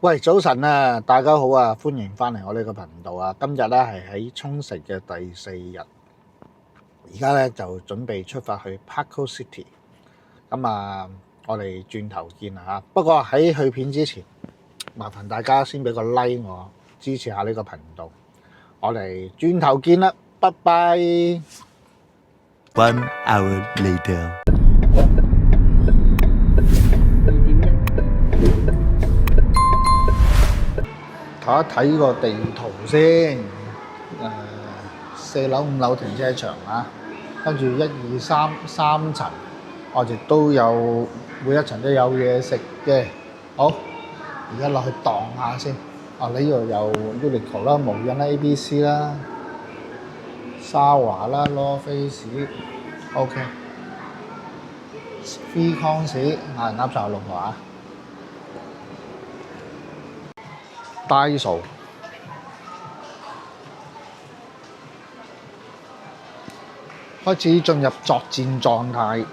喂，早晨啊，大家好啊，歡迎翻嚟我呢個頻道啊。今日咧係喺沖繩嘅第4日，而家咧就準備出發去 Paco City。咁啊，我哋轉頭見啊嚇。不過喺去片之前，麻煩大家先俾個 like 我，支持下呢個頻道。我哋轉頭見啦，拜拜。1 hour later. 睇一睇個地圖先。4樓5樓停車場啊，跟住1、2、3層，我哋都有每一層都有嘢食嘅。好，而家落去蕩下先。呢度有 Uniqlo 啦、無印啦、ABC 啦、沙華啦、North Face、OK、Free Cons 啱晒我老婆啊。Daiso 開始進入作戰狀態，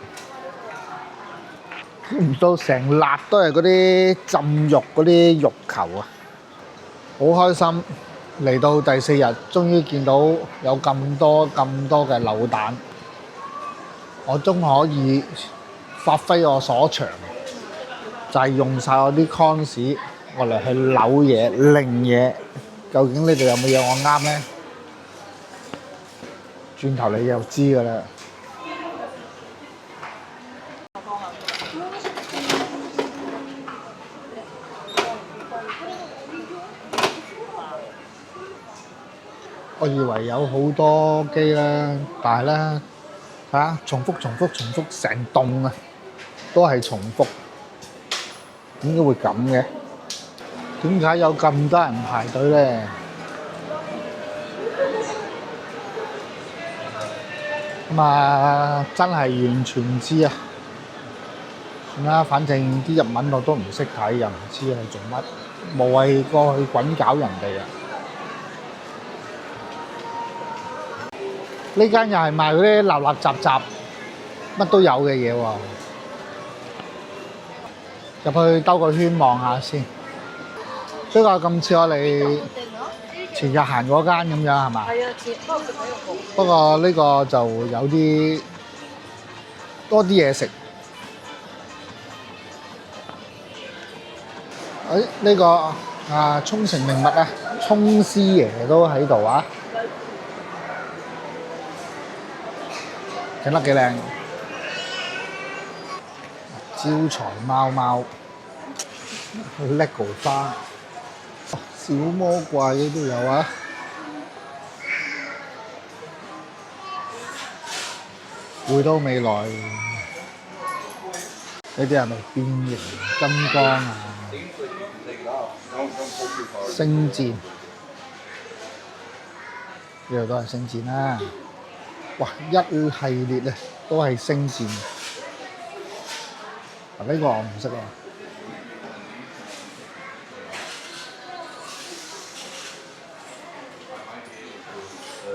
估唔到成笪都係嗰啲浸浴嗰啲浴球啊！好開心嚟到第4日，終於見到有咁多嘅扭蛋，我終可以發揮我所長，就係用晒我啲 cons 我嚟去扭嘢、擰嘢。究竟呢度有冇嘢我啱呢？轉頭你就知㗎啦。我以為有好多機啦，但係咧睇下重複成棟啊，都係重複。點解會咁嘅？點解有咁多人排隊咧？咁啊，真係完全唔知啊！算啦，反正啲日文我都唔識睇，又唔知係做乜，無謂過去滾搞人哋啊！呢間又係賣嗰啲立雜，乜都有嘅嘢喎。入去兜個圈望下先。比較咁似我哋前日行嗰間咁樣係嘛？係啊，不過呢個就有啲多啲嘢食。呢個沖繩名物啊，沖師爺都喺度啊，整得幾靚。招財貓，LEGO 花。小魔怪嘅都有啊！回到未來，呢啲係咪變形金剛啊？星戰，呢度都係星戰啦！哇，一系列啊，都係星戰。呢個我唔識啊。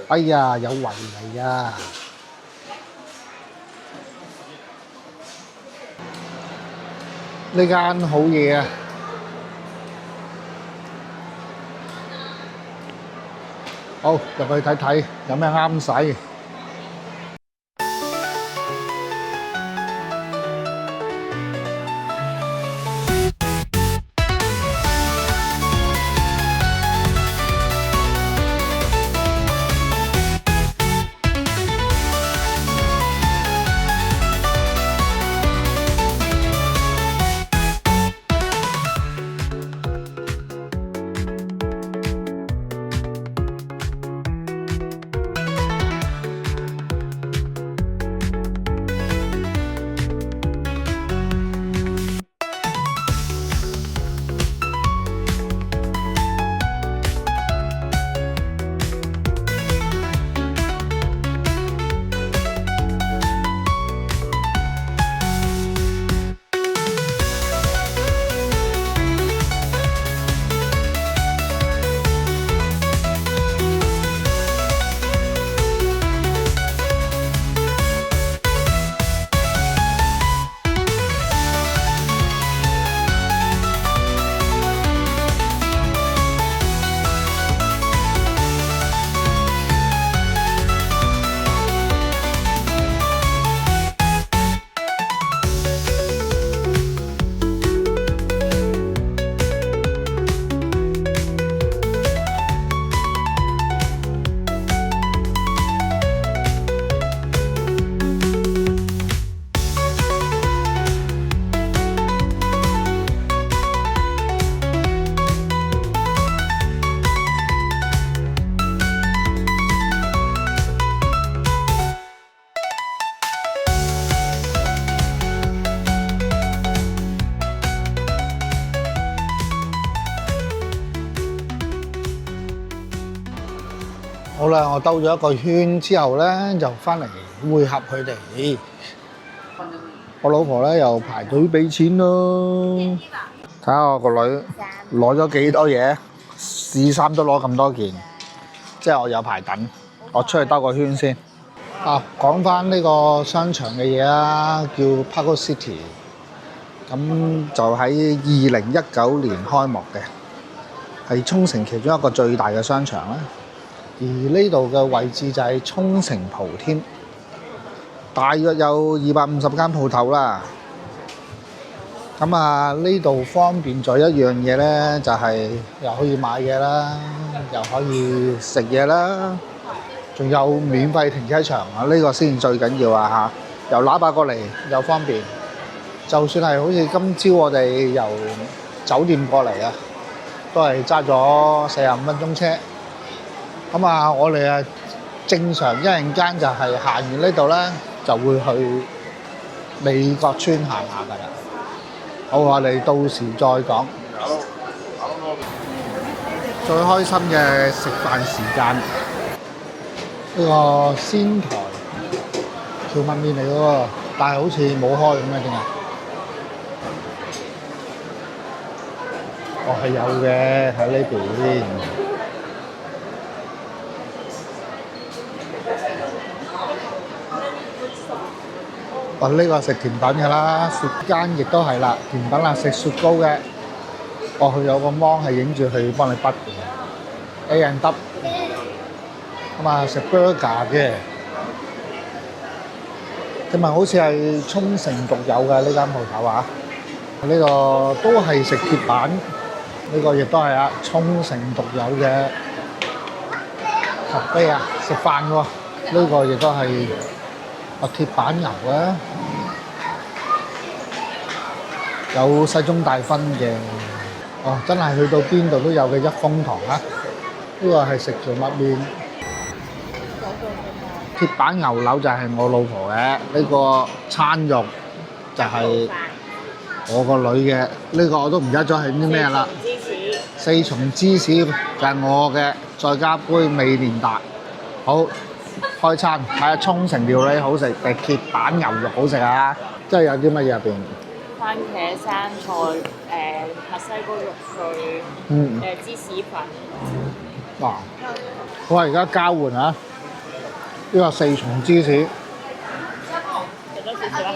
哎呀，有圍嚟啊！呢間好嘢啊！好，入去睇睇有咩啱使。好啦，我兜咗一個圈之後咧，就翻嚟會合佢哋。我老婆咧又排隊俾錢咯。睇下我個女攞咗幾多嘢，試衫都攞咁多件，即係我有排等。我出去兜個圈先。啊，講翻呢個商場嘅嘢啦，叫 Pago City。咁就喺2019年開幕嘅，係沖繩其中一個最大嘅商場啦。而呢度嘅位置就係沖繩蒲添，大約有250間鋪頭啦。咁啊，呢度方便咗一樣嘢咧，就係又可以買嘢啦，又可以食嘢啦，仲有免費停車場啊！呢個先最緊要啊嚇，由喇叭過嚟又方便。就算係好似今朝我哋由酒店過嚟啊，都係揸咗45分鐘車。咁啊，我哋啊正常一陣間就係行完呢度咧，就會去美國村行下㗎啦。好，我哋到時再講。最開心嘅食飯時間，呢個仙台蕎麥麵嚟嘅喎，但係好似冇開咁嘅點解？哦，係有嘅喺呢邊。哦，呢個食甜品嘅啦，雪間亦都係啦，甜品啦，食雪糕嘅。哦，佢有個芒係影住佢幫你筆嘅 A&W。咁啊，食 burger 嘅。佢問好似係沖繩獨有嘅呢間鋪頭啊。呢個都係食鐵板，呢個亦都係啊，沖繩獨有嘅咖啡啊，食飯喎。呢個亦都係鐵板牛啊，有世宗大分嘅。哦，真係去到邊度都有嘅一風堂啊！呢個係食蕎麥麵。鐵板牛柳就係我老婆嘅，呢個餐肉就係我個女嘅，呢個我都唔記得咗係啲咩啦。四重芝士就係我嘅，再加杯美年達。好，開餐睇下沖繩料理好食定鐵板牛肉好食啊！即係有啲乜嘢入邊？番茄、生菜、墨西哥肉碎、芝士粉。嗱，我而家交換啊！呢個4重芝士，食多少少啦？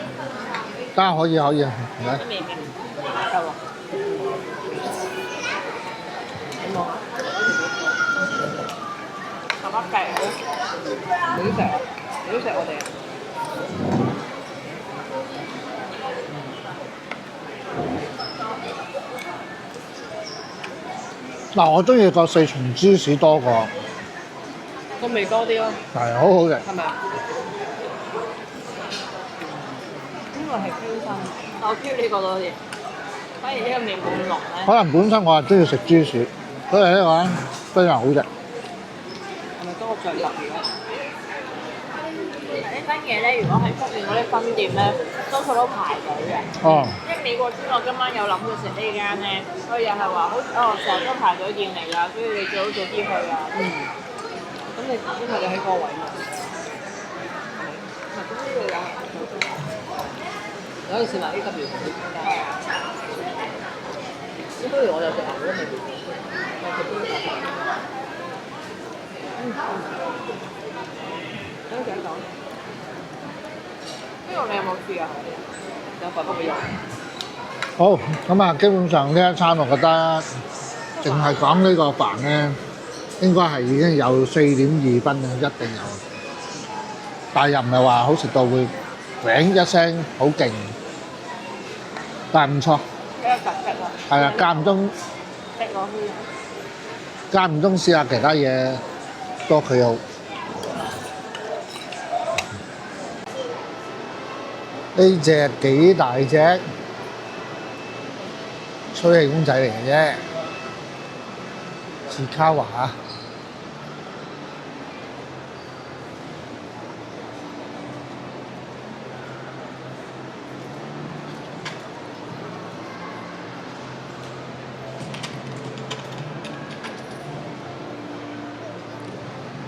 得可以，唔該。未夠喎。有冇啊？爸爸計好，幾食？幾食我哋啊？嗱，我中意個4重芝士多過。個味多啲咯。係，好好嘅。係咪啊？呢個係 Q 心，我 Q 呢個多啲。反而呢個味冇咁濃咧。可能本身我係中意食芝士，所以呢個咧非常好食。係咪多着墨嘅？呢間嘢咧，如果喺出面嗰啲分店咧，多數都排隊嘅。哦。因為美國村我今晚有諗過食呢間咧，佢又係話好成日都排隊店嚟㗎，所以你最好早啲去啊。咁你因為你喺個位嘛，咁呢個有陣時買 A.W. 係啊，咁不如我就食牛都未必，我食邊個？等陣講，呢個你有冇試啊？有份都俾我。好，咁啊，基本上呢一餐我覺得，淨係講呢個飯咧，應該係已經有4.2分啊，一定有。但係又唔係話好食到會砰一聲好勁，但係唔錯。比較實質咯。係啊，間唔中滴落去。間唔中試下其他嘢，都幾好。呢隻幾大隻，吹氣公仔嚟嘅啫，似卡華。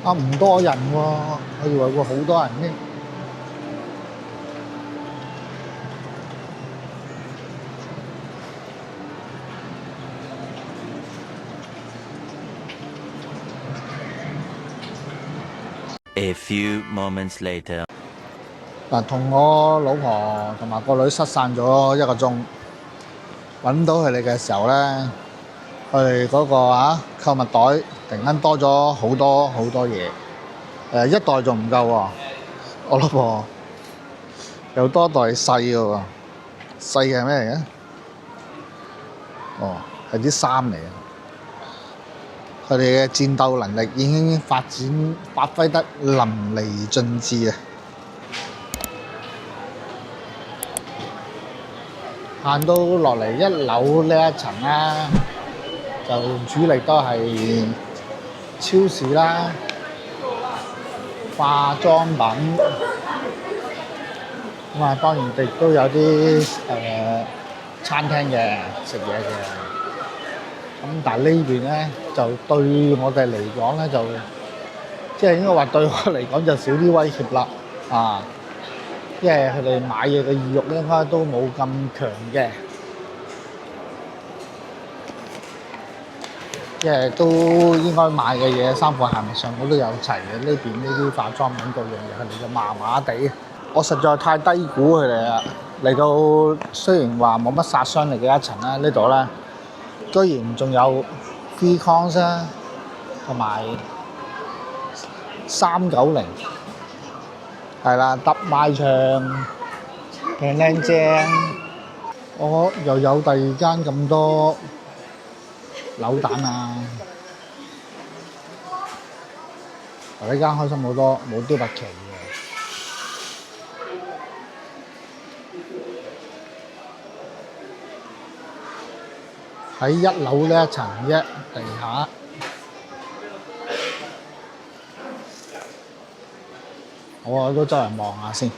啊，唔多人喎，我以為會好多人添。A few moments later. 嗱，同我老婆同埋個女失散咗1個鐘，揾到佢哋嘅時候咧，佢哋嗰個購物袋突然間多咗好多好多嘢，一袋仲唔夠喎，我老婆有多袋細嘅喎，細嘅係咩嚟嘅？哦，係啲衫嚟嘅。佢哋嘅戰鬥能力已經發揮得淋漓盡致啊！行到落嚟1樓呢一層啦，就主力都係超市啦、化妝品，咁啊當然亦都有啲餐廳嘅食嘢嘅。咁但係呢邊咧就對我哋嚟講咧就即係應該話對我嚟講就少啲威脅啦，因為佢哋買嘢嘅意欲應該都冇咁強嘅，因為都應該買嘅嘢衫褲鞋襪上我都有齊嘅。呢邊呢啲化妝品各樣嘢佢哋就麻麻地，我實在太低估佢哋啦。嚟到雖然話冇乜殺傷力嘅一層啦，呢度咧居然仲有 free cons 啦，同埋390，係啦，特賣場平靚正，我又有第二間咁多扭蛋啊！呢間開心好多，冇雕白旗嘅。喺1樓呢一層地下，我都周圍望下先。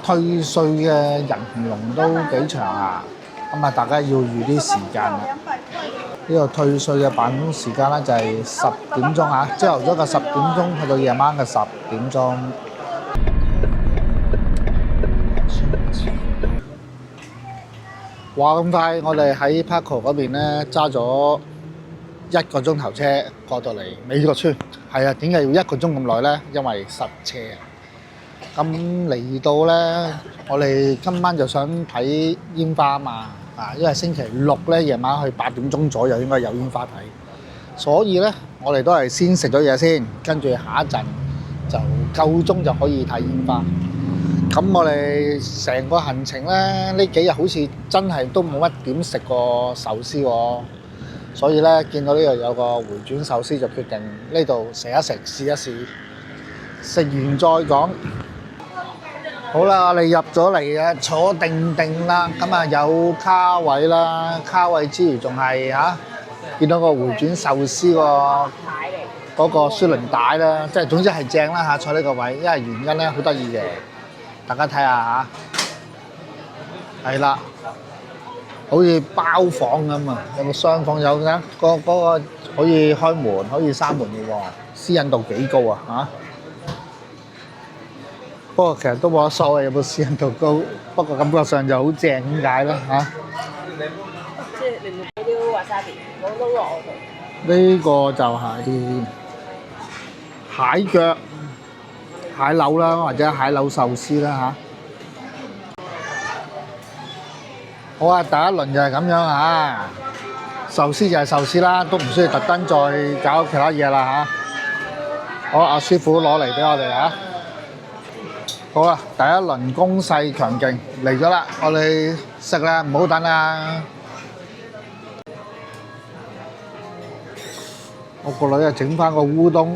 退稅嘅人龍都幾長啊！咁啊，大家要預啲時間啦。呢個退稅嘅辦公時間咧就係10點鐘啊，朝頭早嘅10點鐘去到夜晚嘅10點鐘。話咁快，我哋喺 Paco 嗰邊咧揸咗1個鐘頭車過到嚟美國村。係啊，點解要1個鐘咁耐咧？因為塞車啊！咁嚟到咧，我哋今晚就想睇煙花啊嘛，因為星期6咧夜晚去8點鐘左右應該有煙花睇，所以咧我哋都係先食咗嘢先，跟住下一陣就夠鐘就可以睇煙花。咁我哋成個行程咧，呢幾日好似真係都冇乜點食過壽司喎，所以咧見到呢度有個回轉壽司就決定呢度食一食試一試，食完再講。好啦，我哋入咗嚟啊，坐定定啦，咁啊有卡位啦，卡位之餘仲係見到個回轉壽司嗰個輸輪帶啦，即係總之係正啦坐呢個位，因為原因咧好得意嘅。大家睇下係啦，好似包房咁啊，有個雙房有嘅，嗰個可以開門可以閂門嘅喎，私隱度幾高啊！不過其實都冇乜所謂有冇私隱度高，不過感覺上就好正，點解咧即係你冇啲 wasabi，冇撈落我度。呢個就係蟹腳、蟹柳啦，或者蟹柳壽司啦好啊，第一輪就係咁樣壽司就係壽司啦，都唔需要特登再搞其他嘢啦好，阿師傅攞嚟俾我哋好啦，第一輪攻勢強勁嚟咗啦，我哋食啦，唔好等啦。我個女又整翻個烏冬，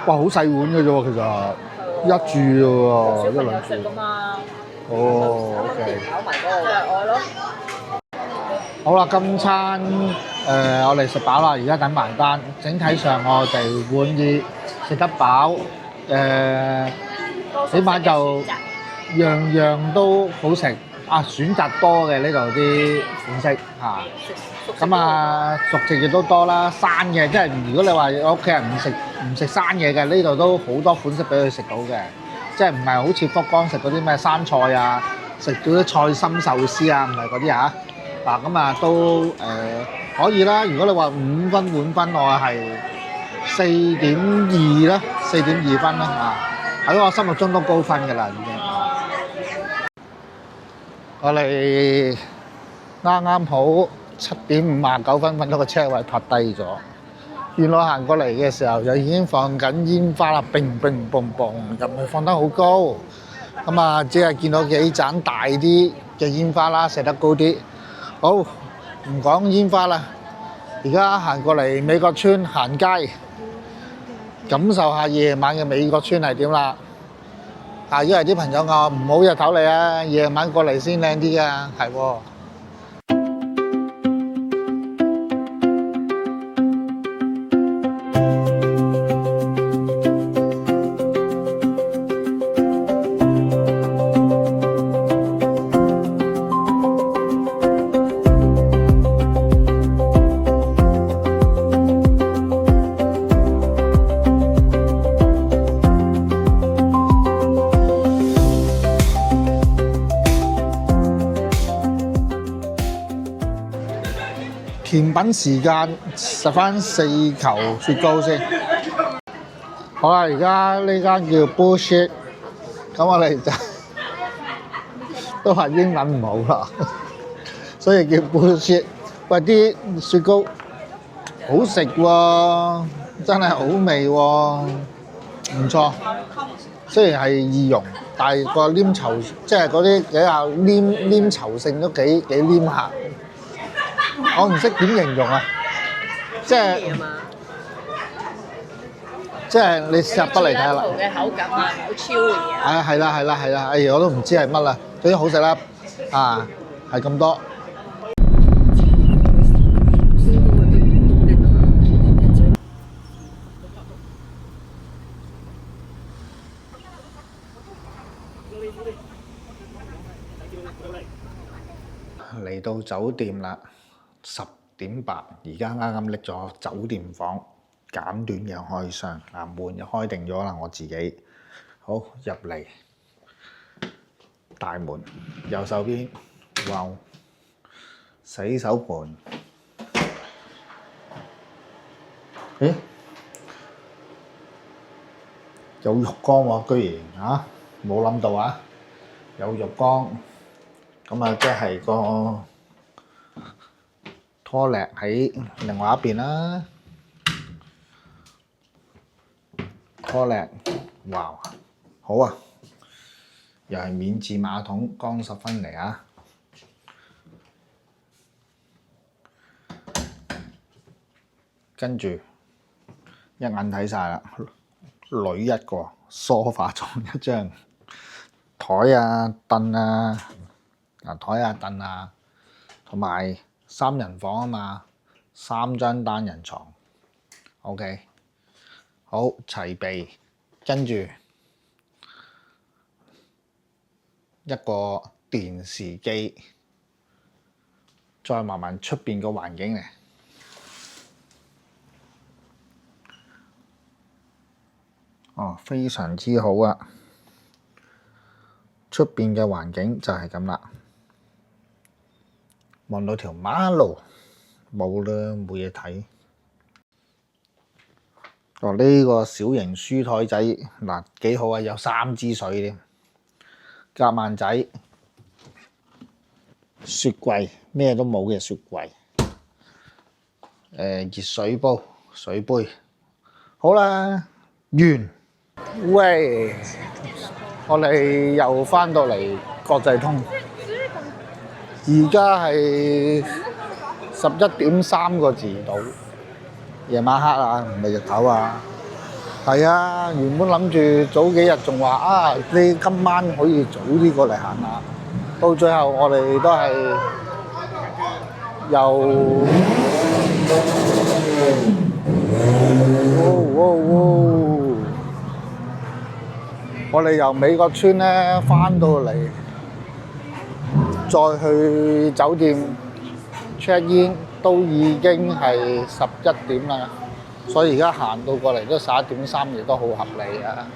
哇，好細碗嘅啫喎，其實一注嘅喎，一兩注。食㗎嘛。哦，OK。搞埋嗰個就係我咯。好啦，今餐我哋食飽啦，而家等埋單。整體上我哋滿意，食得飽，起碼就樣樣都好食啊！選擇多嘅呢度啲款式嚇。咁啊，熟食亦都多啦，生嘅即係如果你話我屋企人唔食生嘢嘅，呢度都好多款式俾佢食到嘅，即係唔係好似福岡食嗰啲咩生菜啊，食嗰啲菜心壽司啊，唔係嗰啲嚇。嗱咁啊都可以啦。如果你話5分滿分，我係4.2啦，4.2分啦嚇，喺我心目中都高分㗎啦已經。我哋啱啱好7.59分揾到個車位泊低咗，原來行過嚟嘅時候就已經放緊煙花啦，乒乒乓乓，又唔係放得好高，咁啊只係見到幾盞大啲嘅煙花啦，射得高啲。好，唔講煙花啦，而家行過嚟美國村行街，感受下夜晚嘅美國村係點啦。啊，因為啲朋友話唔好日頭嚟啊，夜晚過嚟先靚啲噶，係喎。甜品時間，食翻4球雪糕先。好啦，而家呢間叫 Bullshit， 咁我哋就都話英文唔好啦，所以叫 Bullshit。喂，啲雪糕好食喎，真係好味喎，唔錯。雖然係易溶，但係個黏稠，即係嗰啲比較黏稠性都幾黏下。我唔識點形容啊，即係你試下不嚟睇下啦。嘅口感啊，好超嘅啊！係啦，哎呀，我都唔知係乜啦，總之好食啦，啊，係咁多。嚟到酒店啦，10:08，而家啱啱拎咗酒店房簡短嘅開箱，嗱門就開定咗啦，我自己好入嚟，大門右手邊，哇，洗手盆，咦，有浴缸喎，居然嚇，冇諗到啊，有浴缸。咁啊，即係個拖勒喺另外一邊啦。拖勒，哇，好啊！又係免治馬桶，乾濕分離啊！跟住一眼睇晒啦，女一個，梳化裝一張，台啊凳啊。嗱，台啊凳啊，同埋3人房啊嘛，3張單人床 OK， 好齊備，跟住一個電視機，再慢慢出邊個環境嚟，哦，非常之好啊！出邊嘅環境就係咁啦。望到條馬路冇啦，冇嘢睇。哦，呢個小型書枱仔嗱幾好啊，有3支水添，夾萬仔，雪櫃咩都冇嘅雪櫃，熱水煲、水杯，好啦，完。喂，我哋又返到嚟國際通。而家係11.3個字到，夜晚黑啊，唔係日頭啊。係啊，原本諗住早幾日仲話啊，你今晚可以早啲過嚟行下，到最後我哋都係又我哋由美國村咧翻到嚟，再去酒店 check in 都已經係11點啦，所以而家行到過嚟都11點3，亦都好合理啊。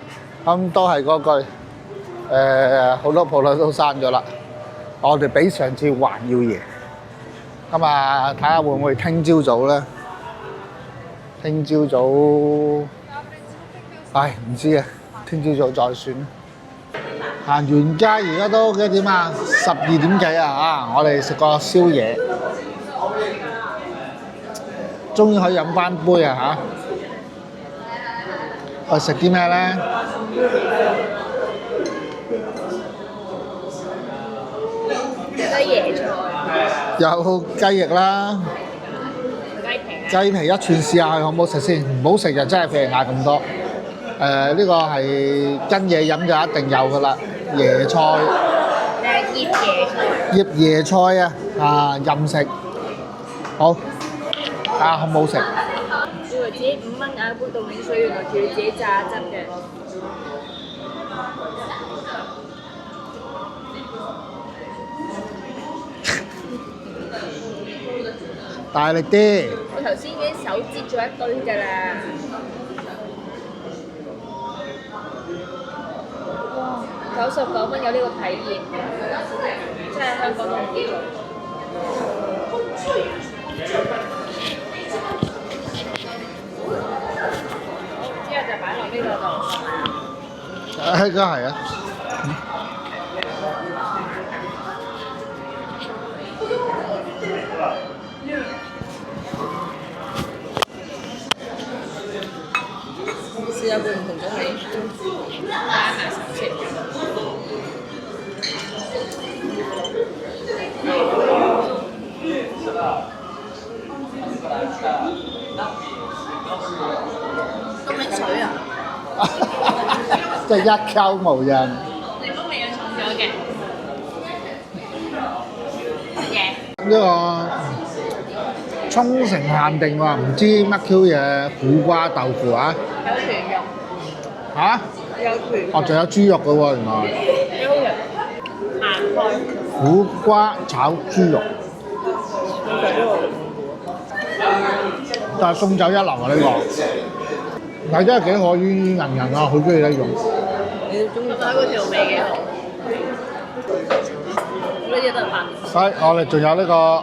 咁都係嗰句，好多鋪頭都閂咗啦。我哋比上次還要夜。咁啊，睇下會唔會聽朝早咧？聽朝早，唔知啊，聽朝早再算。行完街而家都幾點啊？12點幾啊！我哋食個宵夜，終於可以飲翻杯啊！我食啲咩咧？雞椰菜，有雞翼啦，雞皮一串試下佢好唔好食先？唔好食就真係費嗌咁多。呢個係跟嘢飲就一定有噶啦，椰菜。醃椰菜。醃椰菜啊，任食。好，睇下好唔好食。以為自己5蚊嗌杯凍檸水，原來仲要自己榨汁嘅。大力啲。我頭先已經手擠咗一堆㗎啦。哇！99蚊有呢個體驗，真係香港都唔知做。之後就擺落呢個度。應該係啊。試下會唔同咗你，加埋手先。凍檸水啊！即係一溝無人。檸檬味又重咗嘅。乜嘢？呢個沖繩限定喎，唔知乜 Q 嘢苦瓜豆腐啊？有豚肉。嚇？有豚。哦，仲有豬肉嘅喎，原來。幾好食。鹹菜。苦瓜炒豬肉。但係餸酒一流啊！呢個係真係幾可於人人啊，好中意呢種。你中意睇嗰條味幾好？呢啲都係飯。我哋仲有呢個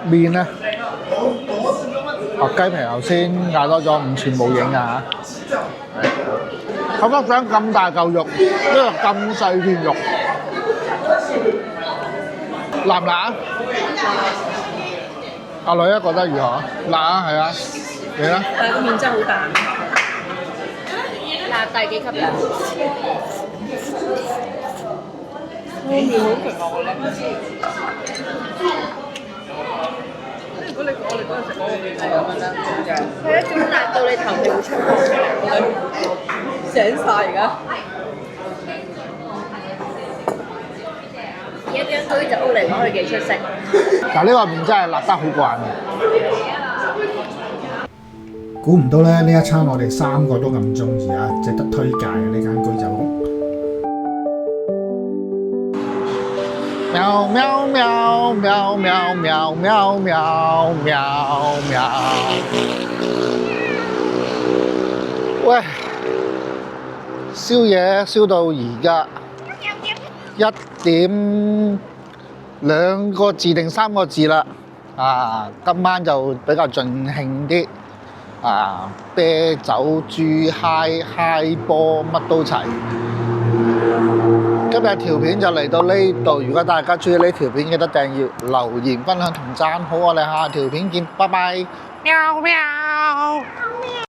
麵咧。雞皮頭先嗌多咗5寸冇影啊嚇！我覺得想咁大嚿肉，呢個咁細片肉，辣唔辣啊？阿女覺得如何？辣啊，係啊，你咧？但係個麵真係好彈。辣第幾級㗎？麵好勁啊！我覺得。如果我哋嗰陣食嗰個麵係咁樣咧，係一種辣到你頭皮會出汗出嚟，醒晒而家。而家張堆就 O 嚟講佢幾出色。嗱，呢個麵真係辣得好慣嘅。估唔到咧，呢一餐我哋3個都咁中意啊！值得推介嘅呢間居酒屋。喵喵喵喵喵喵喵喵喵喵。喂，宵夜燒到而家1點2個字定3個字啦。今晚就比較盡興啲。啤酒、豬嗨波乜都齊。今日條片就嚟到呢度，如果大家中意呢條片，記得訂閱、留言、分享同讚好，我哋下條片見，拜拜。喵喵。